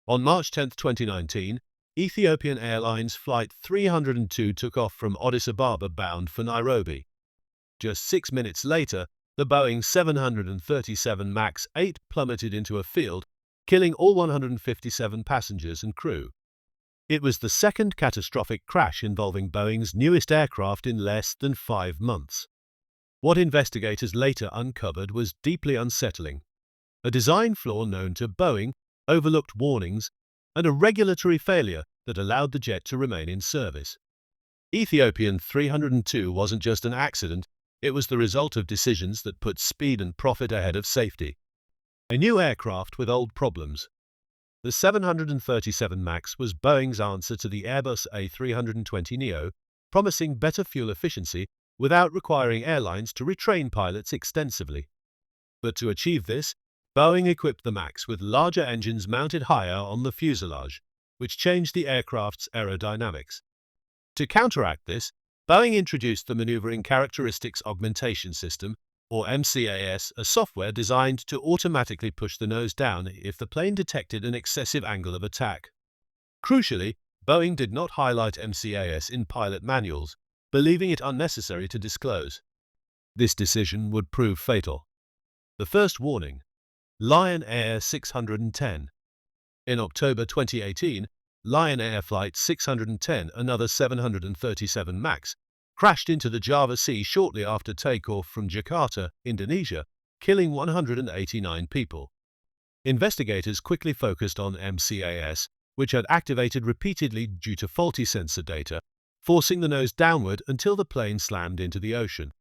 On March 10, 2019, Ethiopian Airlines Flight 302 took off from Addis Ababa bound for Nairobi. Just 6 minutes later, the Boeing 737 MAX 8 plummeted into a field, killing all 157 passengers and crew. It was the second catastrophic crash involving Boeing's newest aircraft in less than 5 months. What investigators later uncovered was deeply unsettling. A design flaw known to Boeing, overlooked warnings, and a regulatory failure that allowed the jet to remain in service. Ethiopian 302 wasn't just an accident, it was the result of decisions that put speed and profit ahead of safety. A new aircraft with old problems. The 737 MAX was Boeing's answer to the Airbus A320neo, promising better fuel efficiency without requiring airlines to retrain pilots extensively. But to achieve this, Boeing equipped the MAX with larger engines mounted higher on the fuselage, which changed the aircraft's aerodynamics. To counteract this, Boeing introduced the Maneuvering Characteristics Augmentation System, or MCAS, a software designed to automatically push the nose down if the plane detected an excessive angle of attack. Crucially, Boeing did not highlight MCAS in pilot manuals, believing it unnecessary to disclose. This decision would prove fatal. The first warning: Lion Air 610. In October 2018, Lion Air Flight 610, another 737 MAX, crashed into the Java Sea shortly after takeoff from Jakarta, Indonesia, killing 189 people. Investigators quickly focused on MCAS, which had activated repeatedly due to faulty sensor data, forcing the nose downward until the plane slammed into the ocean.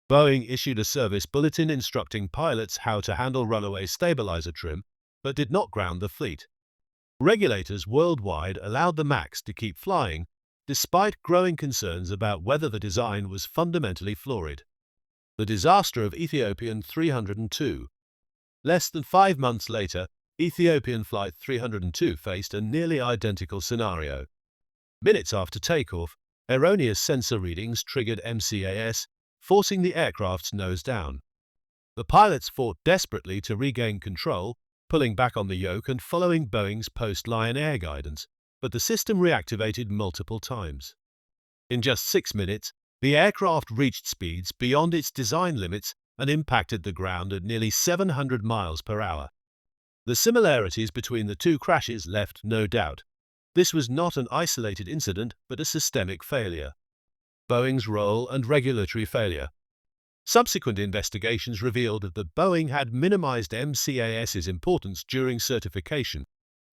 Boeing issued a service bulletin instructing pilots how to handle runaway stabilizer trim, but did not ground the fleet. Regulators worldwide allowed the MAX to keep flying, despite growing concerns about whether the design was fundamentally flawed. The disaster of Ethiopian 302. Less than 5 months later, Ethiopian Flight 302 faced a nearly identical scenario. Minutes after takeoff, erroneous sensor readings triggered MCAS, forcing the aircraft's nose down. The pilots fought desperately to regain control, pulling back on the yoke and following Boeing's post-Lion Air guidance, but the system reactivated multiple times. In just 6 minutes, the aircraft reached speeds beyond its design limits and impacted the ground at nearly 700 miles per hour. The similarities between the two crashes left no doubt. This was not an isolated incident, but a systemic failure. Boeing's role and regulatory failure. Subsequent investigations revealed that Boeing had minimized MCAS's importance during certification,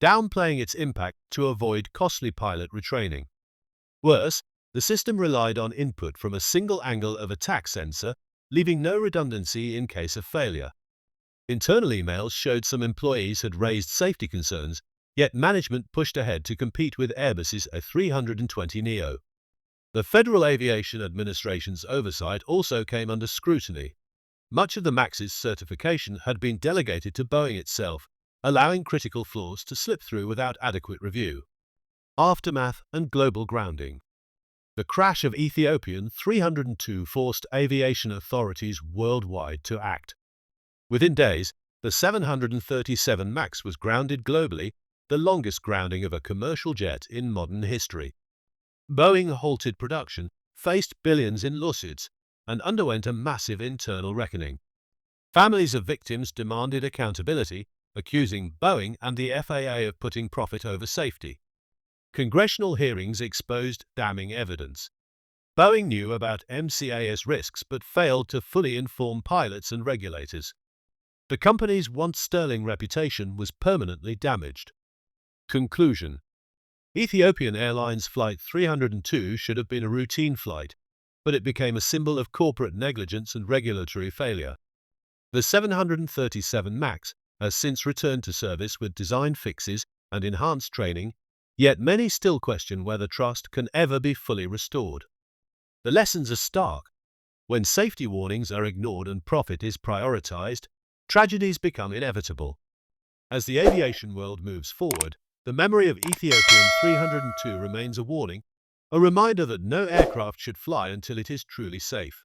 downplaying its impact to avoid costly pilot retraining. Worse, the system relied on input from a single angle of attack sensor, leaving no redundancy in case of failure. Internal emails showed some employees had raised safety concerns, yet management pushed ahead to compete with Airbus's A320neo. The Federal Aviation Administration's oversight also came under scrutiny. Much of the MAX's certification had been delegated to Boeing itself, allowing critical flaws to slip through without adequate review. Aftermath and global grounding. The crash of Ethiopian 302 forced aviation authorities worldwide to act. Within days, the 737 MAX was grounded globally, the longest grounding of a commercial jet in modern history. Boeing halted production, faced billions in lawsuits, and underwent a massive internal reckoning. Families of victims demanded accountability, accusing Boeing and the FAA of putting profit over safety. Congressional hearings exposed damning evidence. Boeing knew about MCAS risks but failed to fully inform pilots and regulators. The company's once sterling reputation was permanently damaged. Conclusion: Ethiopian Airlines Flight 302 should have been a routine flight, but it became a symbol of corporate negligence and regulatory failure. The 737 MAX has since returned to service with design fixes and enhanced training, yet many still question whether trust can ever be fully restored. The lessons are stark. When safety warnings are ignored and profit is prioritized, tragedies become inevitable. As the aviation world moves forward, the memory of Ethiopian 302 remains a warning, a reminder that no aircraft should fly until it is truly safe.